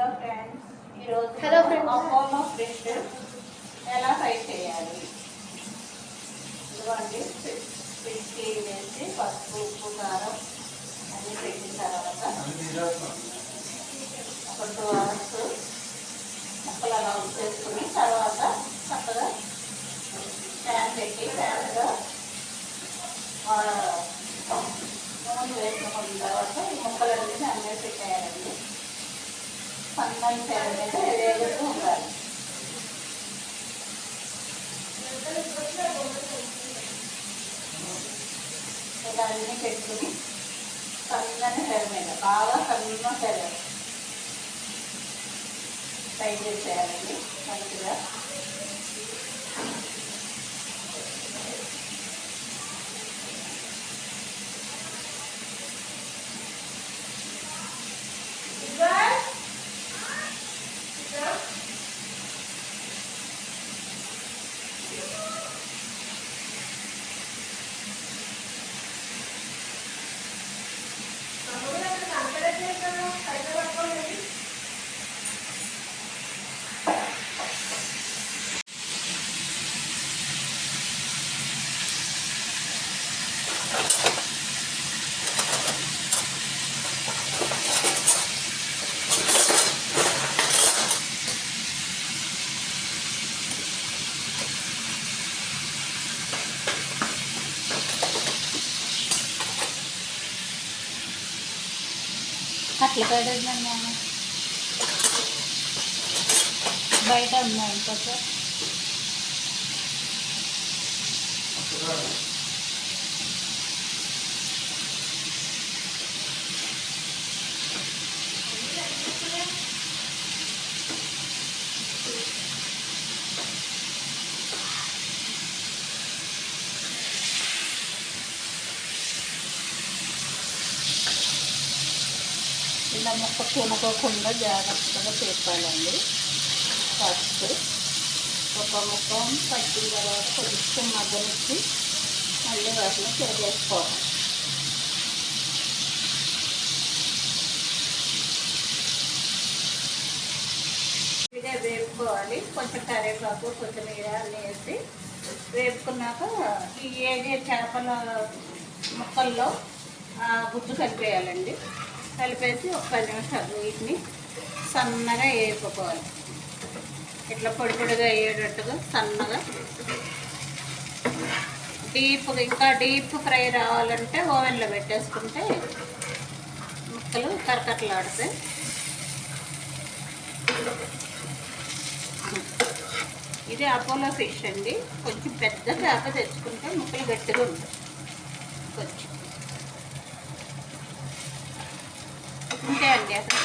Hello friends, ఈరోజు Apollo fish ఎలా fry చేయాలి ఇదిగోండి. ఫిష్కి వేసి పసుపు, ఉప్పు, కారం అన్నీ పెట్టిన తర్వాత ఒక 2 hours ముక్కలు అలా ఉంచేసుకుని తర్వాత చక్కగా ప్యాన్ పెట్టి ప్యాన్లో నూనె వేసుకున్న తర్వాత ఈ ముక్కలన్నీ దాని మీద పెట్టేయాలండి. సన్నని పేరు మీద వేగుతూ ఉండాలి. ఇలా అన్నీ పెట్టుకుని సన్నని పేరు మీద బాగా సన్న పేరు ఫ్రై చేసేయాలండి మంచిగా. అట్లా పెట్టండి, బయట ఉన్నాయి ఇంకా సార్. ఇలా ముక్క కొనుక్కోకుండా జాగ్రత్తగా చేపాలండి. ఫస్ట్ ఒక ముక్క పట్టిన తర్వాత కొంచెం మగ్గనిచ్చి మళ్ళీ వాటిని తిరగేసుకోవాలి. ఇదే వేపుకోవాలి. కొంచెం కరివేపాకు, కొత్తిమీర అన్నీ వేసి వేపుకున్నాక ఈ ఏగే చేపల ముక్కల్లో గుజ్జు కలిపేయాలండి. కలిపేసి ఒక 10 నిమిషాలు వీటిని సన్నగా వేపుకోవాలి. ఇట్లా పొడి పొడిగా అయ్యేటట్టుగా సన్నగా ఇంకా డీప్ ఫ్రై రావాలంటే ఓవెన్లో పెట్టేసుకుంటే ముక్కలు కరకరలాడతాయి. ఇది అపోలో ఫిష్ అండి. కొంచెం పెద్ద చేప తెచ్చుకుంటే ముక్కలు గట్టిగా ఉంటాయి. కొంచెం అంతే అండి. అసలు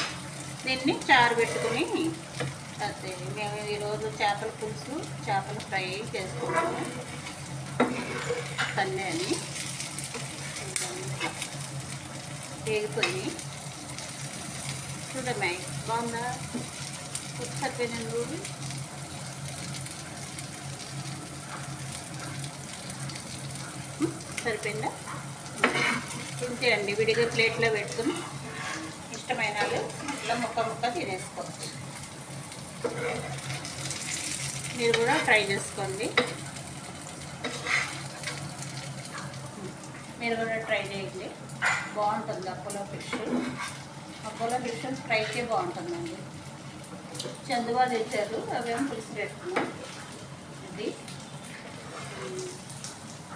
దీన్ని చారు పెట్టుకుని అంతే. మేము ఈరోజు చేపల పులుసు, చేపల ఫ్రై చేసుకుంటాము. సండే అని వేగిపోయి చూడమ్మాయి బాగుందా? సరిపోయిన రోజు సరిపోయిందా? ఇంతే అండి. విడిగా ప్లేట్లో పెట్టుకుని ఇష్టమైన వాళ్ళు ఇట్లా ముక్క ముక్క తినేసుకోవచ్చు. మీరు కూడా ట్రై చేసుకోండి. మీరు కూడా ట్రై చేయండి. బాగుంటుంది అపోలో ఫిష్. అపోలో ఫిష్ ఫ్రైకే బాగుంటుందండి. చందువా తెచ్చారు, అవేమో పులుసు పెట్టుకున్నాం. ఇది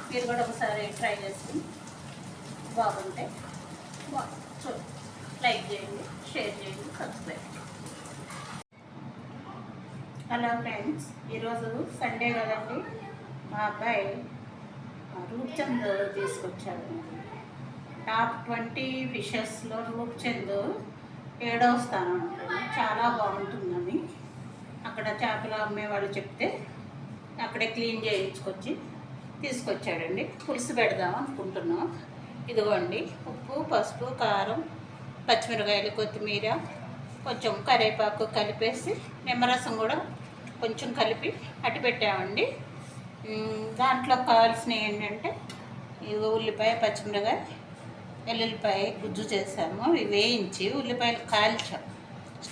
మీరు కూడా ఒకసారి ట్రై చేసుకుని బాగుంటే లైక్ చేయండి, షేర్ చేయండి, సబ్స్క్రైబ్ చేయండి. హలో ఫ్రెండ్స్, ఈరోజు సండే కదండి. మా అబ్బాయి రూప్చంద్ తీసుకొచ్చాడు. టాప్ 20 ఫిషెస్లో రూప్చంద్ 7వ స్థానం ఉంటుంది. చాలా బాగుంటుందని అక్కడ చేపలు అమ్మే వాళ్ళు చెప్తే అక్కడే క్లీన్ చేయించుకొచ్చి తీసుకొచ్చాడండి. పులుసు పెడదాం అనుకుంటున్నాం. ఇదిగోండి, ఉప్పు, పసుపు, కారం, పచ్చిమిరకాయలు, కొత్తిమీర, కొంచెం కరివేపాకు కలిపేసి నిమ్మరసం కూడా కొంచెం కలిపి అట్టి పెట్టామండి. దాంట్లో కావాల్సినవి ఏంటంటే ఉల్లిపాయ, పచ్చిమిరకాయ, వెల్లుల్లిపాయ గుజ్జు చేసాము. ఇవి వేయించి ఉల్లిపాయలు కాల్చాం.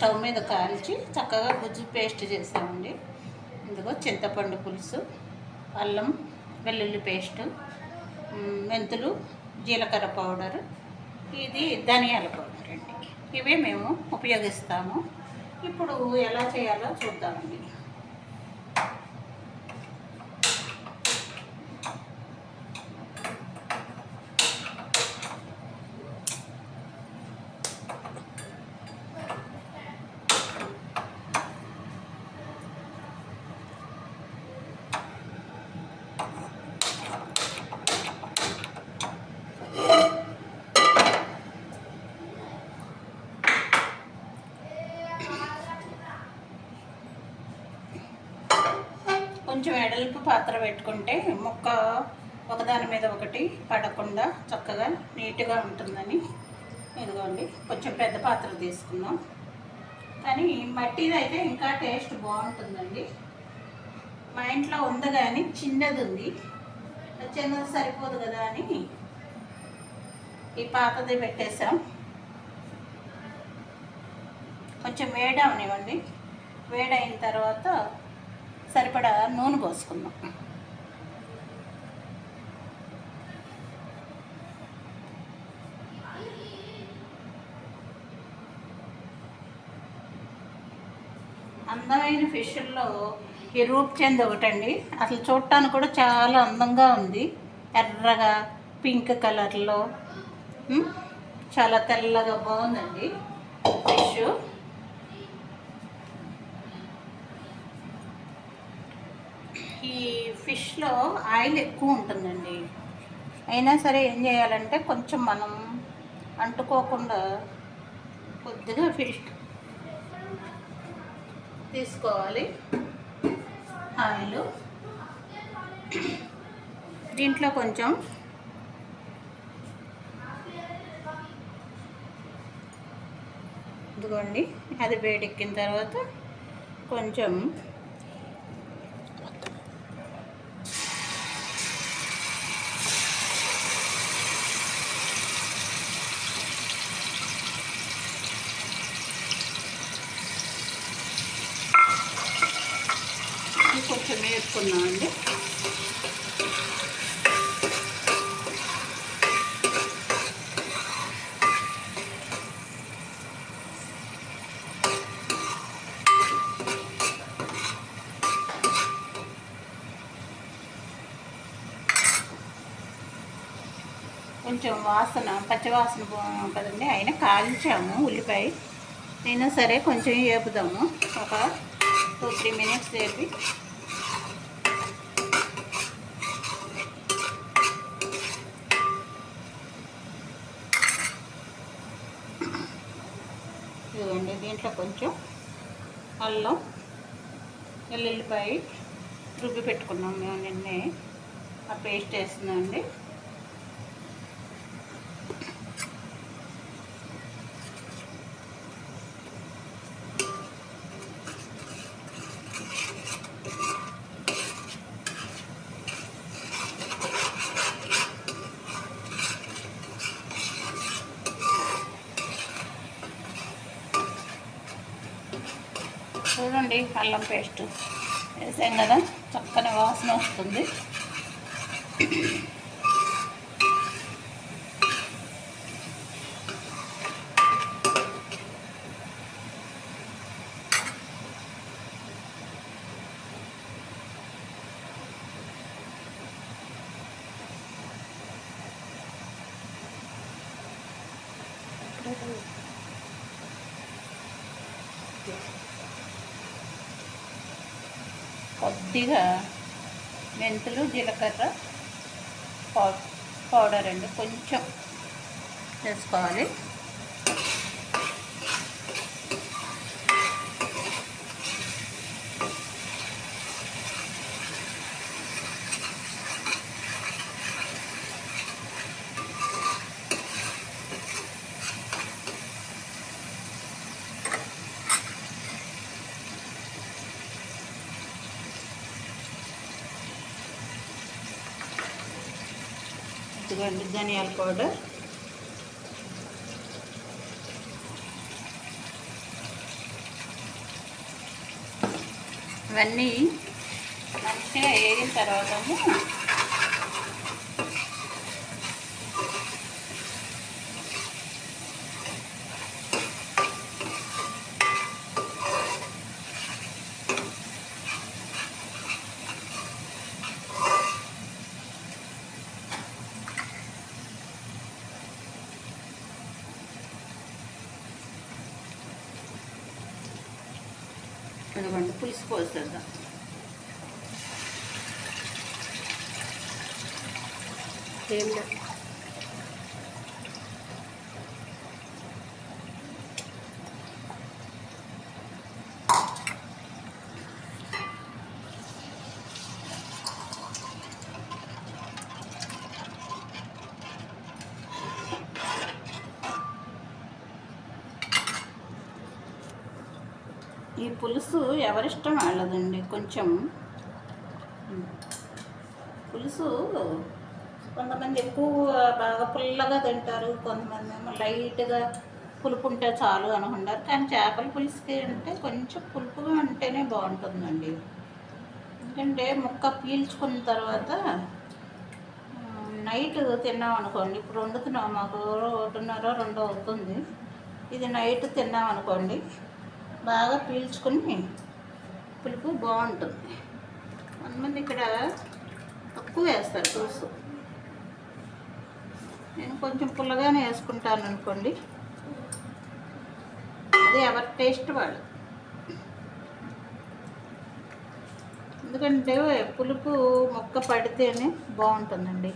స్టవ్ మీద కాల్చి చక్కగా గుజ్జు పేస్ట్ చేసామండి. ఇందులో చింతపండు పులుసు, అల్లం వెల్లుల్లి పేస్టు, మెంతులు, జీలకర్ర పౌడర్, ఇది ధనియాల పౌడర్ అండి. ఇవే మేము ఉపయోగిస్తాము. ఇప్పుడు ఎలా చేయాలో చూద్దామండి. కొంచెం ఎడల్పు పాత్ర పెట్టుకుంటే ముక్క ఒకదాని మీద ఒకటి పడకుండా చక్కగా నీట్గా ఉంటుందని, ఇదిగోండి కొంచెం పెద్ద పాత్ర తీసుకున్నాం. కానీ మట్టిది అయితే ఇంకా టేస్ట్ బాగుంటుందండి. మా ఇంట్లో ఉంది కానీ చిన్నది ఉంది, చిన్నది సరిపోదు కదా అని ఈ పాతది పెట్టేసాం. కొంచెం వేడవనివ్వండి. వేడైన తర్వాత సరిపడా నూనె పోసుకుందాం. అందమైన ఫిష్ల్లో ఈ రూప్చంద్ ఒకటండి. అసలు చూడటానికి కూడా చాలా అందంగా ఉంది. ఎర్రగా పింక్ కలర్లో చాలా తెల్లగా బాగుందండి ఫిష్. ఈ ఫిష్లో ఆయిల్ ఎక్కువ ఉంటుందండి. అయినా సరే ఏం చేయాలంటే కొంచెం మనం అంటుకోకుండా కొద్దిగా ఫిష్ తీసుకోవాలి. ఆయిల్ దీంట్లో కొంచెం ఇదిగోండి, అది వేడెక్కిన తర్వాత కొంచెం కొంచెం వేసుకున్నామండి. కొంచెం వాసన పచ్చివాసన కదండి, అయినా కాల్చాము ఉల్లిపాయ. అయినా సరే కొంచెం వేపుదాము, ఒక 2-3 మినిట్స్ వేపి. ఇదిగోండి, దీంట్లో కొంచెం అల్లం వెల్లుల్లిపాయ రుబ్బి పెట్టుకున్నాం మేము నిన్నే, ఆ పేస్ట్ వేస్తున్నామండి. చూడండి, అల్లం పేస్ట్ వేసాం కదా, చక్కని వాసన వస్తుంది. కొద్దిగా మెంతులు జీలకర్ర పౌడర్ అండి కొంచెం వేసుకోవాలి. ఇదిగోండి ధనియాల పౌడర్, ఇవన్నీ మంచిగా వేగిన తర్వాత ఇదిగోండి పులుసు పోసేద్దాం. ఈ పులుసు ఎవరిష్టం వాళ్ళదండి. కొంచెం పులుసు కొంతమంది ఎక్కువ బాగా పుల్లగా తింటారు, కొంతమంది ఏమో లైట్గా పులుపు ఉంటే చాలు అనుకుంటారు. కానీ చేపల పులుసుకి అంటే కొంచెం పులుపుగా ఉంటేనే బాగుంటుందండి. ఎందుకంటే ముక్క పీల్చుకున్న తర్వాత నైట్ తిన్నాం అనుకోండి, ఇప్పుడు వండుతున్నాం, మాకు 1:30 2 అవుతుంది. ఇది నైట్ తిన్నాం అనుకోండి, బాగా పీల్చుకొని పులుపు బాగుంటుంది. కొంతమంది ఇక్కడ తక్కువ వేస్తారు పులుసు, నేను కొంచెం పుల్లగానే వేసుకుంటాను అనుకోండి. అది ఎవరి టేస్ట్ వాళ్ళు. ఎందుకంటే పులుపు మొక్క పడితేనే బాగుంటుందండి.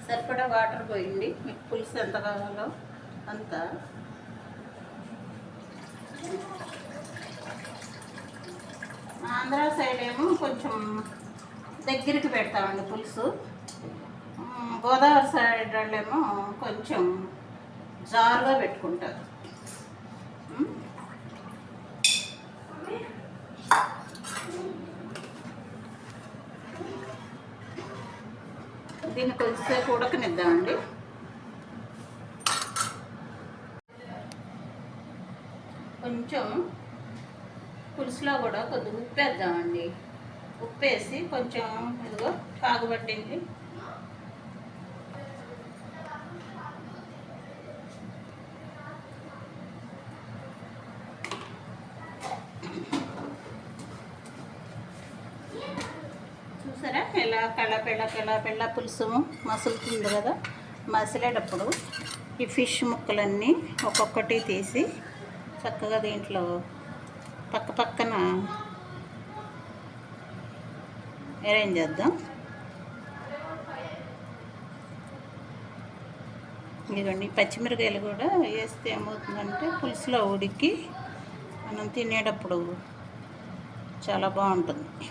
సరిపడా వాటర్ పోయింది, మీకు పులుసు ఎంత కావాలో అంత. ఆంధ్ర సైడ్ ఏమో కొంచెం దగ్గరికి పెడతామండి పులుసు, గోదావరి సైడ్ వాళ్ళేమో కొంచెం జారుగా పెట్టుకుంటారు. దీన్ని కొద్దిసేపు ఉడకనిద్దామండి. కొంచెం పులుసులో కూడా కొద్దిగా ఉప్పు వేద్దామండి. ఉప్పు వేసి కొంచెం ఇదిగో కాగబట్టింది చూసారా, ఎలా పెళ్ళ పులుసు మసులుతుంది కదా. మసిలేటప్పుడు ఈ ఫిష్ ముక్కలన్నీ ఒక్కొక్కటి తీసి చక్కగా దీంట్లో పక్కన అరేంజ్ చేద్దాం. ఇదిగోండి, పచ్చిమిరకాయలు కూడా వేస్తే ఏమవుతుందంటే పులుసులో ఉడికి మనం తినేటప్పుడు చాలా బాగుంటుంది.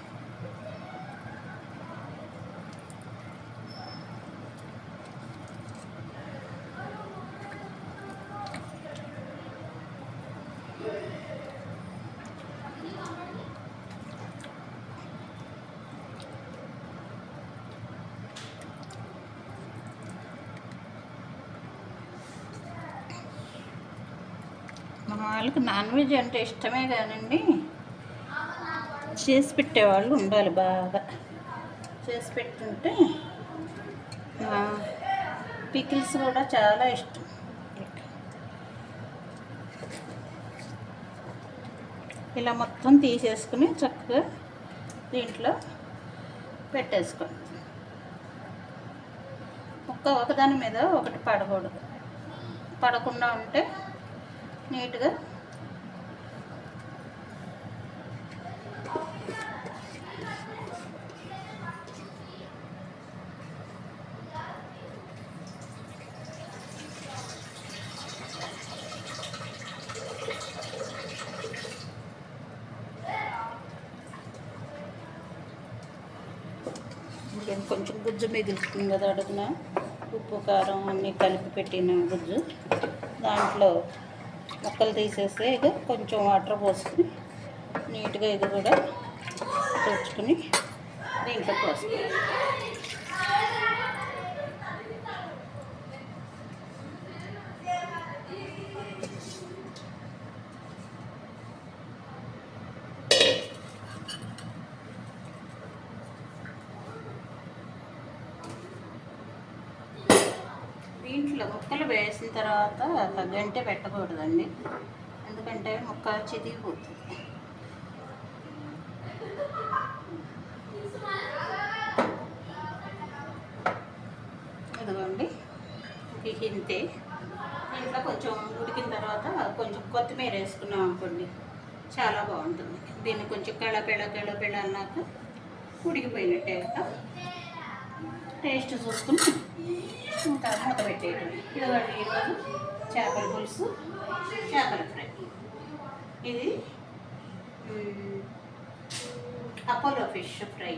మా వాళ్ళకి నాన్ వెజ్ అంటే ఇష్టమే కానండి, చేసి పెట్టేవాళ్ళు ఉండాలి. బాగా చేసి పెట్టుంటే పికిల్స్ కూడా చాలా ఇష్టం. ఇలా మొత్తం తీసేసుకుని చక్కగా దీంట్లో పెట్టేసుకోండి. ఒకదాని మీద ఒకటి పడకుండా ఉంటే నీట్గా కొంచెం గుజ్జు మిగులుతుంది కదా అడుగున, ఉప్పు కారం అన్నీ కలిపి పెట్టిన గుజ్జు దాంట్లో ముక్కలు తీసేస్తే ఇక కొంచెం వాటర్ పోసుకుని నీట్గా ఇది కూడా తుడుచుకుని దీంట్లో పోసుకుంటాం. దీంట్లో ముక్కలు వేసిన తర్వాత గంటె పెట్టకూడదండి, ఎందుకంటే ముక్క చితికిపోతుంది. ఇదిగోండి ఇంతే. దీంట్లో కొంచెం ఉడికిన తర్వాత కొంచెం కొత్తిమీర వేసుకున్నాం అనుకోండి, చాలా బాగుంటుంది. దీన్ని కొంచెం కళపెళ అన్నాక ఉడికిపోయినట్టే కదా, టేస్ట్ చూసుకుని ఇంకా మూత పెట్టేయడం. ఇదిగోండి ఈరోజు చేపల పులుసు, చేపల ఫ్రై. ఇది అపోలో ఫిష్ ఫ్రై,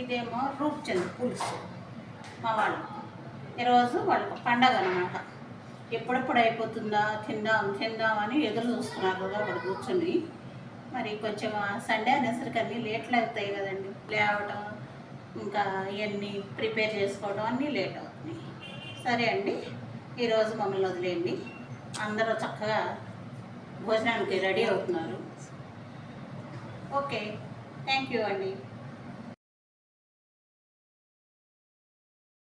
ఇదేమో రూప్చంద్ పులుసు. మా వాళ్ళు ఈరోజు వాళ్ళకు పండగ అనమాట. ఎప్పుడెప్పుడు అయిపోతుందా తిందామని ఎదురు చూస్తున్నారు కదా అక్కడ కూర్చొని. మరి కొంచెం సండే అనేసరికి అన్నీ లేట్లు అవుతాయి కదండి, లేవటం ఇంకా ఇవన్నీ ప్రిపేర్ చేసుకోవడం అన్నీ లేట్ అవుతున్నాయి. సరే అండి, ఈరోజు మమ్మల్ని వదిలేయండి. అందరూ చక్కగా భోజనానికి రెడీ అవుతున్నారు. ఓకే, థ్యాంక్ యూ అండి.